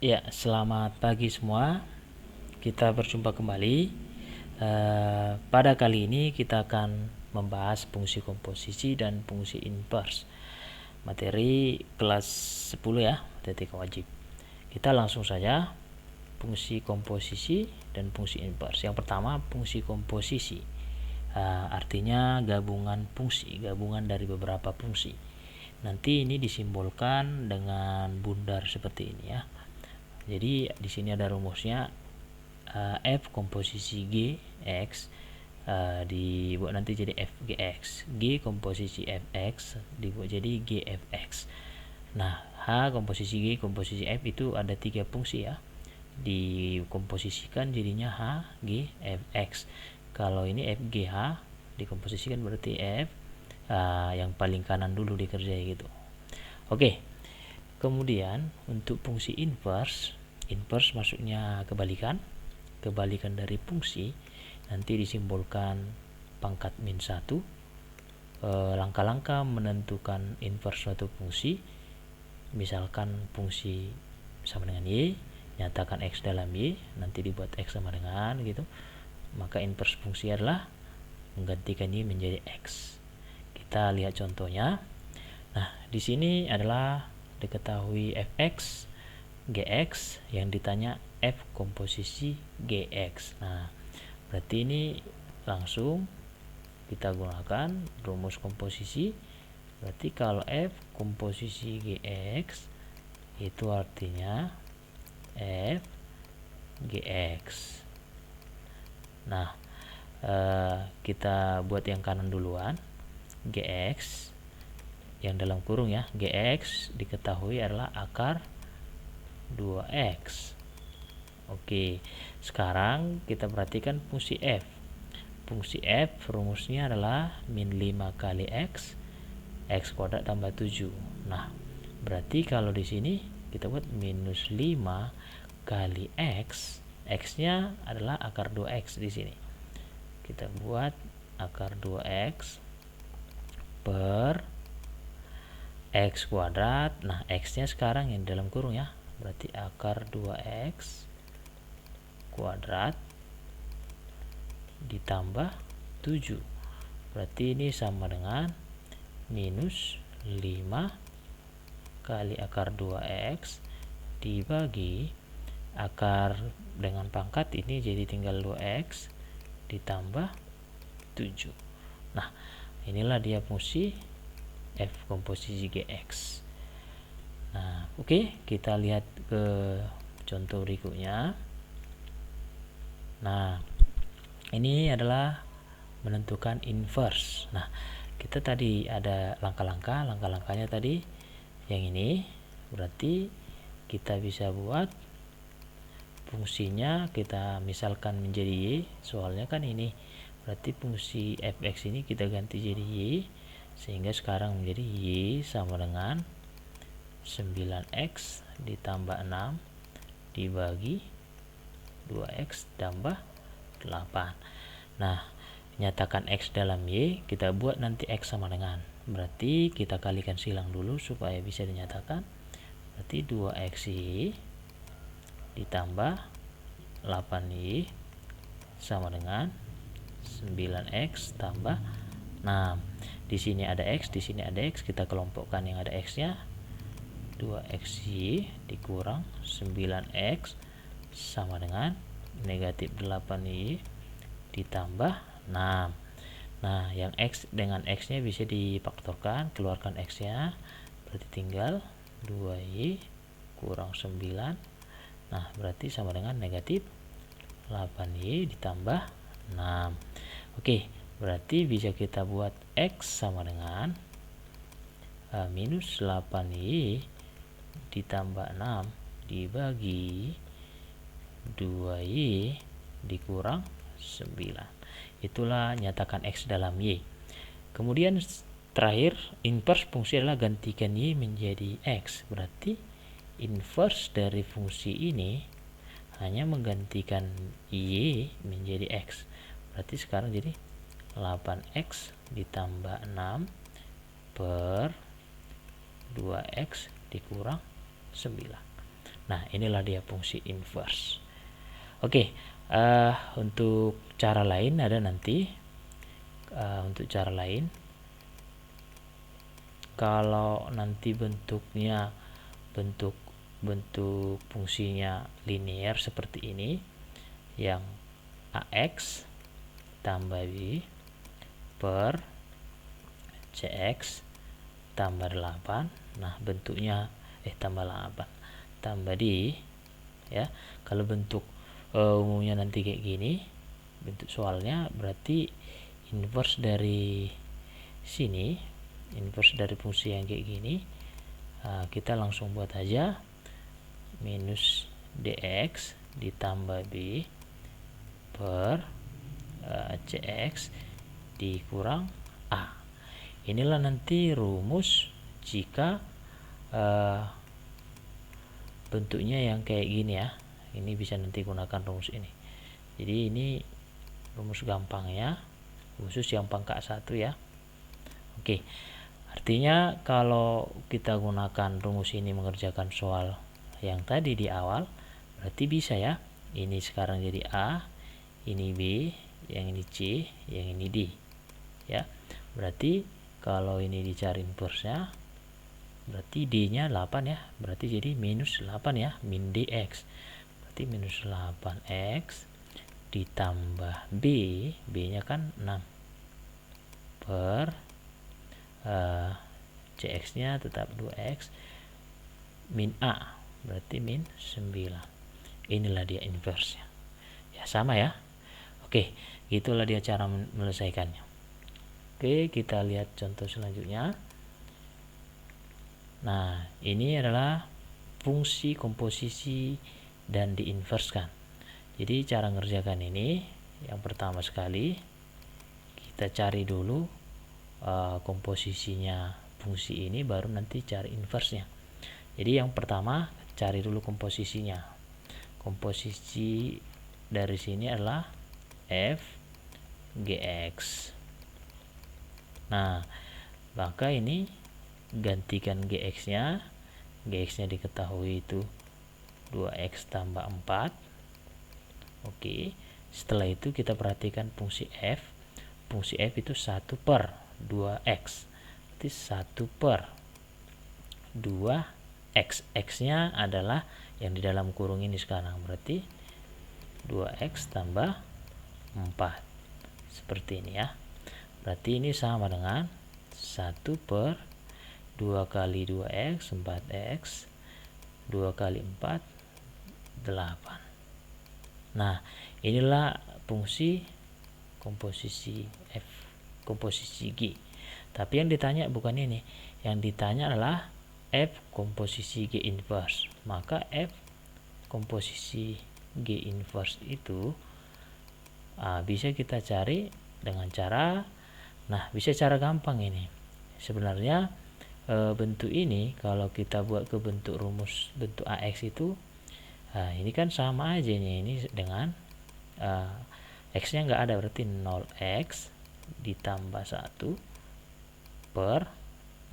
Ya, selamat pagi semua. Kita berjumpa kembali. Pada kali ini kita akan membahas fungsi komposisi dan fungsi inverse. Materi kelas 10 ya, matematika wajib. Kita langsung saja fungsi komposisi dan fungsi inverse. Yang pertama, fungsi komposisi. Artinya gabungan fungsi, gabungan dari beberapa fungsi. Nanti ini disimbolkan dengan bundar seperti ini ya. Jadi di sini ada rumusnya, F komposisi G X dibuat nanti jadi FGX, G komposisi FX dibuat jadi GFX. Nah, H komposisi G komposisi F itu ada 3 fungsi ya, dikomposisikan jadinya H G Fx. Kalau ini FGH dikomposisikan berarti F yang paling kanan dulu dikerjai gitu. Oke. Kemudian untuk fungsi inverse maksudnya kebalikan dari fungsi, nanti disimbolkan pangkat min 1. Langkah-langkah menentukan inverse suatu fungsi, misalkan fungsi sama dengan Y, nyatakan X dalam Y, nanti dibuat X sama dengan gitu, maka inverse fungsi adalah menggantikan Y menjadi X. Kita lihat contohnya. Nah, di sini adalah diketahui Fx, Gx, yang ditanya F komposisi Gx. Nah, berarti ini langsung kita gunakan rumus komposisi. Berarti kalau F komposisi Gx itu artinya F Gx. Nah, kita buat yang kanan duluan. Gx yang dalam kurung ya, Gx diketahui adalah akar 2x. Oke, sekarang kita perhatikan fungsi f. Fungsi f rumusnya adalah min 5 kali x kuadrat tambah 7. Nah, berarti kalau di sini kita buat minus 5 kali x nya adalah akar 2x di sini. Kita buat akar 2x per x kuadrat. Nah, x nya sekarang yang dalam kurung ya, berarti akar 2x kuadrat ditambah 7. Berarti ini sama dengan minus 5 kali akar 2x dibagi akar dengan pangkat ini jadi tinggal 2x ditambah 7. Nah, inilah dia fungsi F komposisi Gx. Nah, oke, kita lihat ke contoh berikutnya. Nah, ini adalah menentukan inverse. Nah, kita tadi ada langkah-langkahnya tadi yang ini, berarti kita bisa buat fungsinya, kita misalkan menjadi Y, soalnya kan ini berarti fungsi fx ini kita ganti jadi Y, sehingga sekarang menjadi Y sama dengan 9x ditambah 6 dibagi 2x tambah 8. Nah, nyatakan X dalam Y, kita buat nanti X sama dengan, berarti kita kalikan silang dulu supaya bisa dinyatakan. Berarti 2xy ditambah 8y sama dengan 9x tambah 6. Di sini ada X, di sini ada X, kita kelompokkan yang ada X-nya. 2xy dikurang 9x sama dengan negatif 8y ditambah 6. Nah, yang X dengan X-nya bisa difaktorkan, keluarkan X-nya, berarti tinggal 2y kurang 9. Nah, berarti sama dengan negatif 8y ditambah 6. Oke, berarti bisa kita buat X sama dengan minus 8y ditambah 6 dibagi 2y dikurang 9. Itulah nyatakan X dalam Y. Kemudian terakhir, inverse fungsi adalah gantikan Y menjadi X. Berarti inverse dari fungsi ini hanya menggantikan Y menjadi X. Berarti sekarang jadi 8x ditambah 6 per 2x dikurang 9. Nah, inilah dia fungsi inverse. Oke, untuk cara lain ada nanti. Untuk cara lain, kalau nanti bentuk fungsinya linear seperti ini, yang AX tambah B per CX tambah 8. Nah, bentuknya tambah 8 tambah D ya. Kalau bentuk umumnya nanti kayak gini bentuk soalnya, berarti inverse dari sini, inverse dari fungsi yang kayak gini, kita langsung buat aja minus dx ditambah b per cx dikurang a. Inilah nanti rumus jika bentuknya yang kayak gini ya. Ini bisa nanti gunakan rumus ini. Jadi ini rumus gampangnya, khusus yang pangkat 1 ya. Oke, artinya kalau kita gunakan rumus ini mengerjakan soal yang tadi di awal, berarti bisa ya. Ini sekarang jadi A, ini B, yang ini C, yang ini D ya. Berarti kalau ini dicari inverse-nya, berarti D-nya 8 ya, berarti jadi minus 8 ya, min dx. Berarti minus 8x ditambah B, B-nya kan 6 per CX-nya tetap 2x min A, berarti min 9. Inilah dia inverse-nya. Ya, sama ya. Oke, itulah dia cara menyelesaikannya. Oke, kita lihat contoh selanjutnya. Nah, ini adalah fungsi komposisi dan diinverskan. Jadi cara ngerjakan ini, yang pertama sekali kita cari dulu komposisinya fungsi ini, baru nanti cari inverse-nya. Jadi yang pertama cari dulu komposisinya. Komposisi dari sini adalah f gx. Nah, maka ini gantikan gx-nya. Gx-nya diketahui itu 2x tambah 4. Oke, setelah itu kita perhatikan fungsi f. Fungsi f itu 1 per 2x, berarti 1 per 2x. X-nya adalah yang di dalam kurung ini sekarang, berarti 2x tambah 4. Seperti ini ya. Berarti ini sama dengan 1 per 2 kali 2x, 4x, 2 kali 4, 8. Nah, inilah fungsi komposisi f, komposisi G. Tapi yang ditanya bukan ini. Yang ditanya adalah f komposisi G inverse. Maka f komposisi G inverse itu bisa kita cari dengan cara, nah bisa cara gampang ini. Sebenarnya bentuk ini kalau kita buat ke bentuk rumus bentuk AX itu, ini kan sama aja nih, ini dengan X-nya nggak ada, berarti 0x ditambah 1 per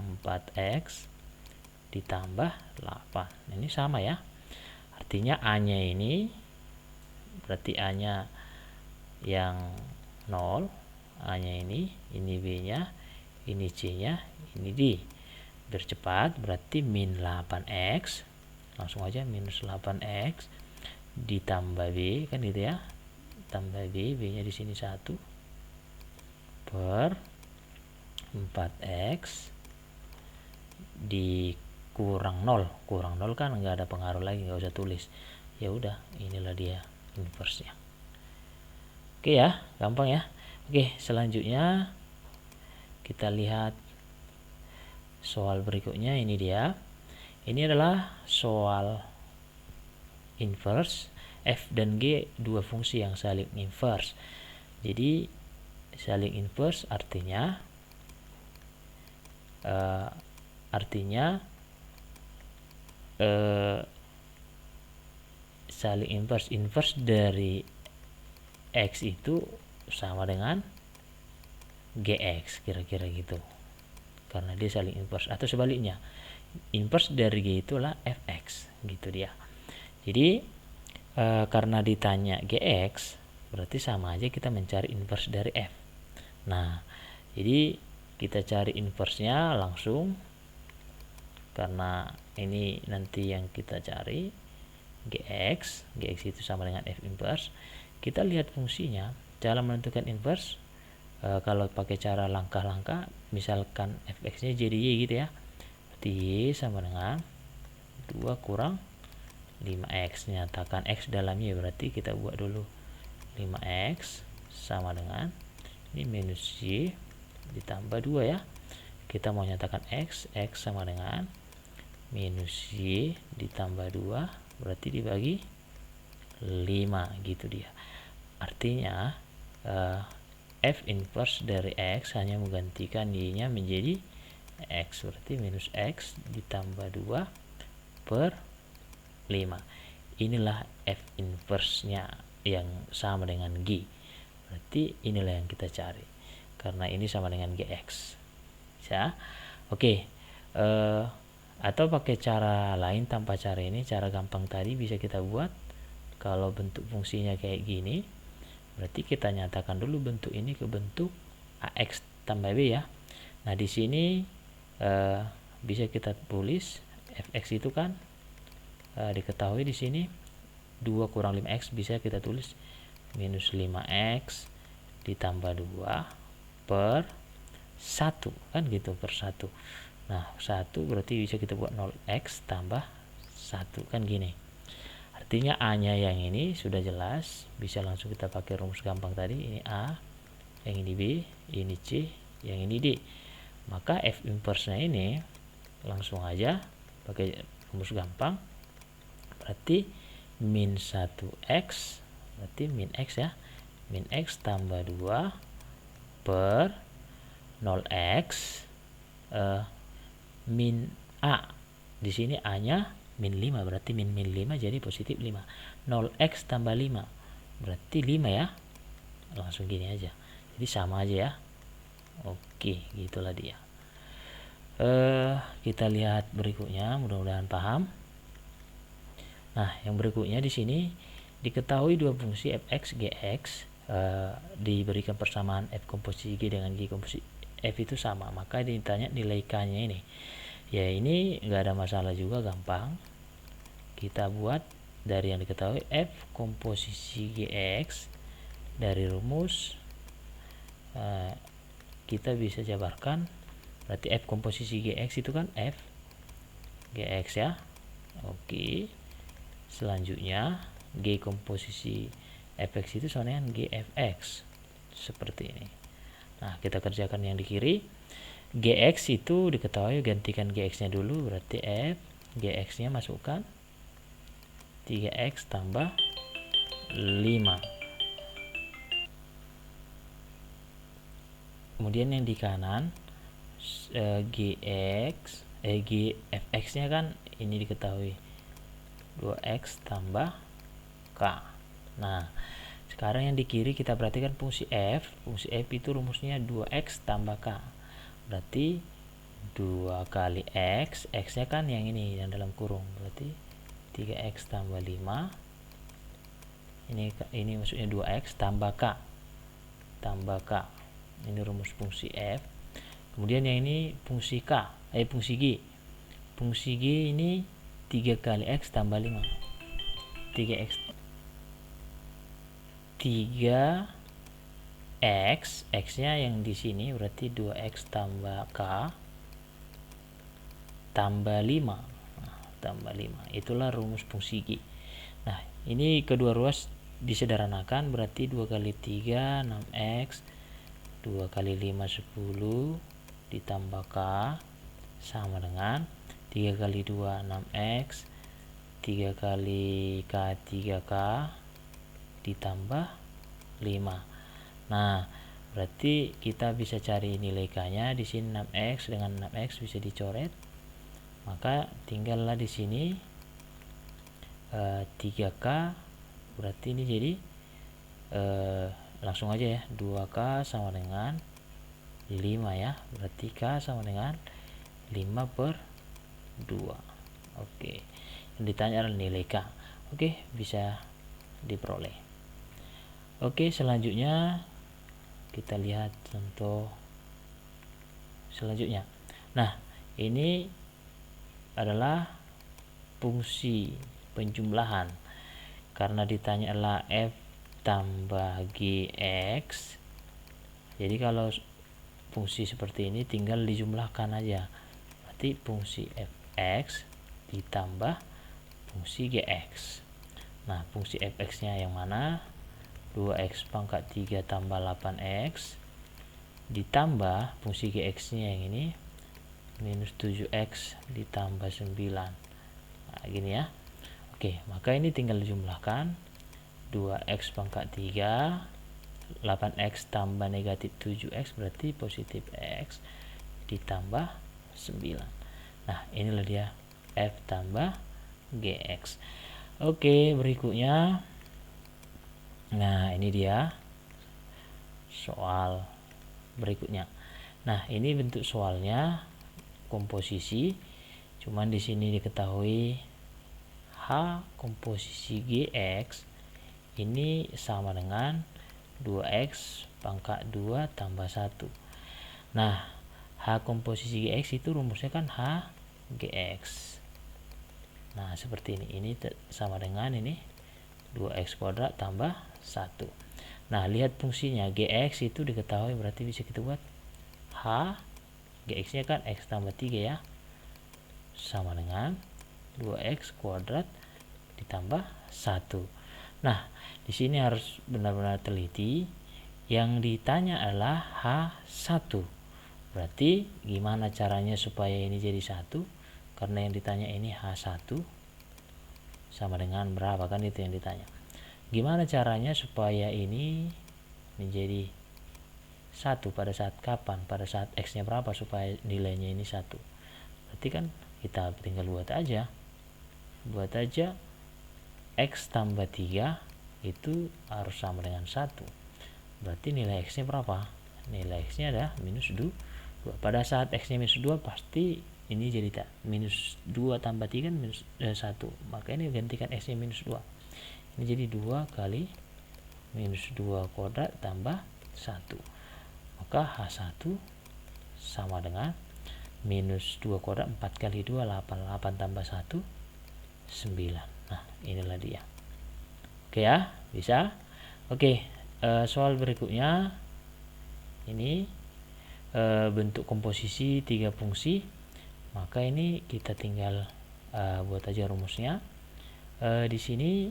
4x ditambah 8. Ini sama ya. Artinya A-nya ini, berarti A-nya yang 0, A-nya ini B-nya, ini C-nya, ini D. Biar cepat, berarti min 8x, langsung aja minus 8x ditambah B, kan gitu ya, tambah B, B-nya di sini 1 per 4x dikurang 0. Kurang 0 kan nggak ada pengaruh lagi, nggak usah tulis. Ya udah, inilah dia inverse-nya. Oke ya, gampang ya. Oke, selanjutnya kita lihat soal berikutnya. Ini dia. Ini adalah soal inverse. F dan G dua fungsi yang saling inverse. Jadi saling inverse artinya saling inverse dari X itu sama dengan GX, kira-kira gitu, karena dia saling inverse. Atau sebaliknya, inverse dari G itulah Fx, gitu dia. Jadi karena ditanya Gx, berarti sama aja kita mencari inverse dari F. Nah, jadi kita cari inverse-nya langsung, karena ini nanti yang kita cari Gx itu sama dengan F inverse. Kita lihat fungsinya, cara menentukan inverse. Kalau pakai cara langkah-langkah, misalkan fx-nya jadi y gitu ya, berarti y sama dengan 2 kurang 5x. Nyatakan x dalamnya, berarti kita buat dulu 5x sama dengan ini minus y ditambah 2 ya. Kita mau nyatakan x sama dengan minus y ditambah 2, berarti dibagi 5 gitu dia. Artinya F inverse dari X hanya menggantikan Y-nya menjadi X, berarti minus X ditambah 2 per 5. Inilah F inverse-nya yang sama dengan G. Berarti inilah yang kita cari, karena ini sama dengan GX ya. Oke, atau pakai cara lain tanpa cara ini, cara gampang tadi bisa kita buat. Kalau bentuk fungsinya kayak gini, berarti kita nyatakan dulu bentuk ini ke bentuk AX tambah B ya. Nah, di sini bisa kita tulis fx itu kan diketahui di sini 2 kurang 5x, bisa kita tulis minus 5x ditambah 2 per 1 kan gitu, per 1. Nah, 1 berarti bisa kita buat 0x tambah 1 kan gini. Artinya A-nya yang ini sudah jelas, bisa langsung kita pakai rumus gampang tadi. Ini A, yang ini B, ini C, yang ini D. Maka F inverse-nya ini langsung aja pakai rumus gampang. Berarti min 1x, berarti min x ya. Min x tambah 2 per 0x min A. Di sini A-nya min 5, berarti min 5 jadi positif 5. 0x tambah 5 berarti 5 ya. Langsung gini aja, jadi sama aja ya. Oke, gitulah dia. Kita lihat berikutnya, mudah-mudahan paham. Nah, yang berikutnya di sini diketahui dua fungsi fx gx diberikan persamaan f komposisi g dengan g komposisi f itu sama, maka ditanya nilai k-nya ini. Ya, ini nggak ada masalah juga, gampang. Kita buat dari yang diketahui f komposisi gx dari rumus kita bisa jabarkan. Berarti f komposisi gx itu kan f gx ya. Oke, selanjutnya g komposisi fx itu sama dengan gfx, seperti ini. Nah, kita kerjakan yang di kiri. Gx itu diketahui, gantikan gx nya dulu, berarti f gx nya masukkan 3x tambah 5. Kemudian yang di kanan gfx nya kan ini diketahui 2x tambah k. Nah, sekarang yang di kiri kita perhatikan fungsi f. Fungsi f itu rumusnya 2x tambah k, berarti 2 kali x, x nya kan yang ini yang dalam kurung, berarti 3x tambah 5. Ini maksudnya 2x tambah k. Ini rumus fungsi f. Kemudian yang ini fungsi k, fungsi g. Fungsi g ini 3 kali x tambah 5. 3x 3x, x-nya yang di sini berarti 2x tambah k tambah 5. Tambah 5, itulah rumus fungsi G. Nah, ini kedua ruas disederhanakan, berarti 2 kali 3 6x, 2 kali 5 10 ditambah k sama dengan 3 kali 2 6x, 3 kali k 3k ditambah 5. Nah, berarti kita bisa cari nilai k-nya di sini. 6x dengan 6x bisa dicoret, maka tinggallah di sini 3k, berarti ini jadi langsung aja ya, 2k sama dengan 5 ya, berarti k sama dengan 5 per 2. Oke, yang ditanya adalah nilai k. Oke, bisa diperoleh. Oke, selanjutnya kita lihat contoh selanjutnya. Nah, ini adalah fungsi penjumlahan. Karena ditanya adalah f tambah gx, jadi kalau fungsi seperti ini tinggal dijumlahkan aja. Berarti fungsi fx ditambah fungsi gx. Nah, fungsi fx-nya yang mana? 2x pangkat 3 tambah 8x ditambah fungsi gx-nya yang ini minus 7x ditambah 9. Nah, gini ya. Oke, maka ini tinggal dijumlahkan. 2x pangkat 3, 8x tambah negatif 7x berarti positif x ditambah 9. Nah, inilah dia f tambah gx. Oke, berikutnya. Nah, ini dia soal berikutnya. Nah, ini bentuk soalnya komposisi. Cuman di sini diketahui H komposisi gx ini sama dengan 2x pangkat 2 tambah 1. Nah, H komposisi gx itu rumusnya kan H gx. Nah, seperti ini. Ini sama dengan ini 2x kuadrat tambah 1. Nah, lihat fungsinya gx itu diketahui, berarti bisa kita buat H gx nya kan x tambah 3 ya, sama dengan 2x kuadrat ditambah 1. Nah, di sini harus benar-benar teliti. Yang ditanya adalah H1. Berarti gimana caranya supaya ini jadi 1? Karena yang ditanya ini H1 sama dengan berapa, kan itu yang ditanya. Gimana caranya supaya ini menjadi 1 pada saat kapan? Pada saat x-nya berapa supaya nilainya ini 1? Berarti kan kita tinggal buat aja x tambah 3 itu harus sama dengan 1. Berarti nilai x-nya berapa? Nilai x-nya adalah minus 2. Pada saat x-nya minus 2 pasti ini jadi minus 2 tambah 3 minus 1. Maka ini gantikan x-nya minus 2. Ini jadi 2 kali minus 2 kuadrat tambah 1. Maka H1 sama dengan minus 2 kuadrat 4 kali 2 8. 8 tambah 1 9. Nah, inilah dia. Oke ya, bisa. Oke, soal berikutnya ini bentuk komposisi 3 fungsi. Maka ini kita tinggal buat aja rumusnya. Di sini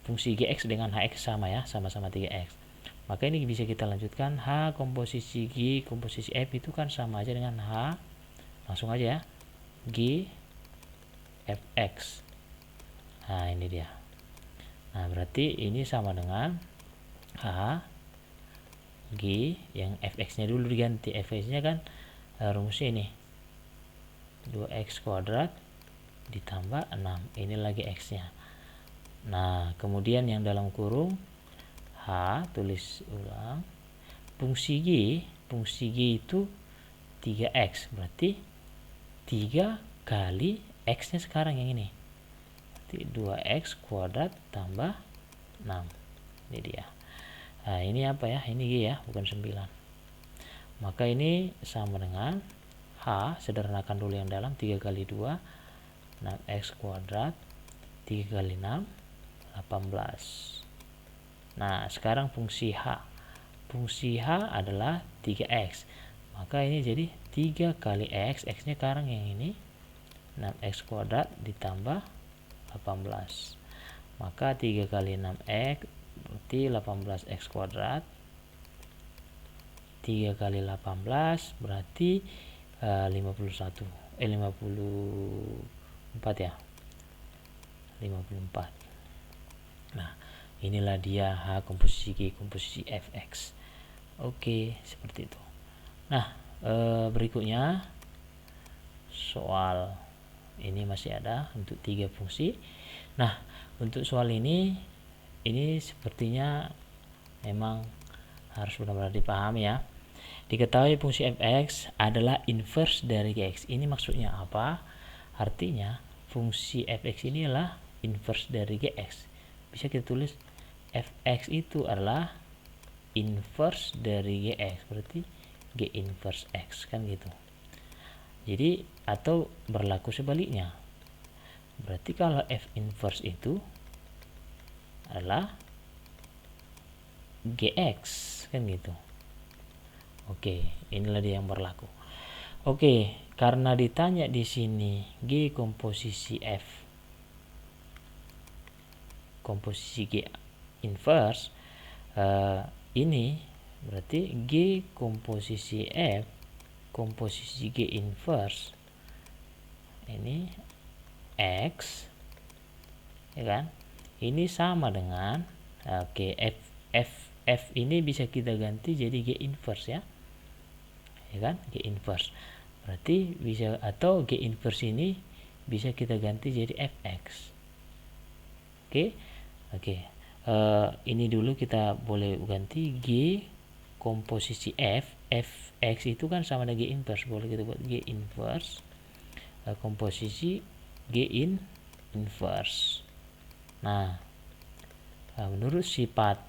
fungsi gx dengan hx sama ya, sama-sama 3x. Maka ini bisa kita lanjutkan. H komposisi G komposisi F itu kan sama aja dengan H, langsung aja ya, G Fx. Nah, ini dia. Nah, berarti ini sama dengan H G yang Fx nya dulu diganti. Fx nya kan rumusnya ini 2x kuadrat ditambah 6. Ini lagi x nya. Nah, kemudian yang dalam kurung H, tulis ulang, fungsi G itu 3x, berarti 3 kali x nya sekarang yang ini, berarti 2x kuadrat tambah 6. Ini dia. Nah, ini apa ya, ini G ya, bukan 9. Maka ini sama dengan H, sederhanakan dulu yang dalam, 3 kali 2 6x kuadrat, 3 kali 6 18. Nah, sekarang fungsi H. Fungsi H adalah 3x. Maka ini jadi 3 kali x. X-nya sekarang yang ini 6x kuadrat ditambah 18. Maka 3 kali 6x berarti 18x kuadrat. 3 kali 18 berarti 54 ya. 54. Nah, inilah dia H komposisi G komposisi Fx. Oke, seperti itu. Nah, berikutnya soal ini masih ada untuk 3 fungsi. Nah, untuk soal ini sepertinya memang harus benar-benar dipahami ya. Diketahui fungsi Fx adalah inverse dari Gx. Ini maksudnya apa? Artinya fungsi Fx ini adalah inverse dari Gx. Bisa kita tulis Fx itu adalah inverse dari Gx, berarti G inverse X kan gitu. Jadi atau berlaku sebaliknya, berarti kalau F inverse itu adalah Gx kan gitu. Oke, inilah dia yang berlaku. Oke, karena ditanya di sini G komposisi F, komposisi G inverse, ini berarti G komposisi F, komposisi G inverse ini X, ya kan? Ini sama dengan F ini bisa kita ganti jadi G inverse ya kan? G inverse berarti bisa, atau G inverse ini bisa kita ganti jadi Fx. Oke. Ini dulu kita boleh ganti G komposisi Fx itu kan sama dengan G inverse, boleh kita buat G inverse komposisi G inverse. Nah, menurut sifat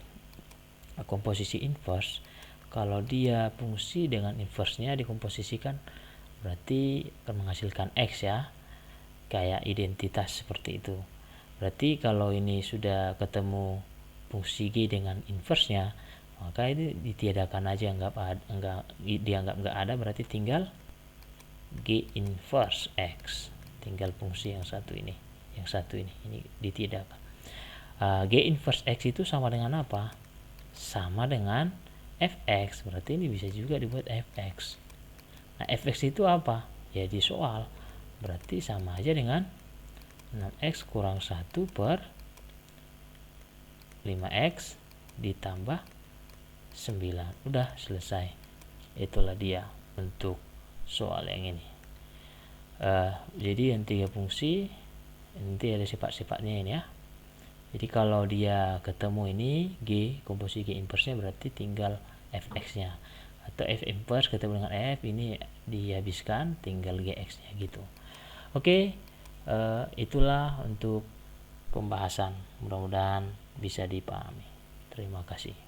komposisi inverse, kalau dia fungsi dengan inverse-nya dikomposisikan berarti akan menghasilkan X ya, kayak identitas seperti itu. Berarti kalau ini sudah ketemu fungsi G dengan inverse-nya, maka ini ditiadakan aja, dianggap nggak ada, berarti tinggal G inverse X, tinggal fungsi yang satu ini ditiadakan. G inverse X itu sama dengan apa? Sama dengan Fx, berarti ini bisa juga dibuat Fx. Nah, Fx itu apa? Ya di soal, berarti sama aja dengan 6x kurang 1 per 5x ditambah 9. Udah selesai. Itulah dia untuk soal yang ini. Jadi yang 3 fungsi nanti ada sifat-sifatnya ini ya. Jadi kalau dia ketemu ini G komposisi G inverse nya berarti tinggal Fx nya, atau F inverse ketemu dengan F ini dihabiskan tinggal Gx nya gitu. Oke, itulah untuk pembahasan, mudah-mudahan bisa dipahami. Terima kasih.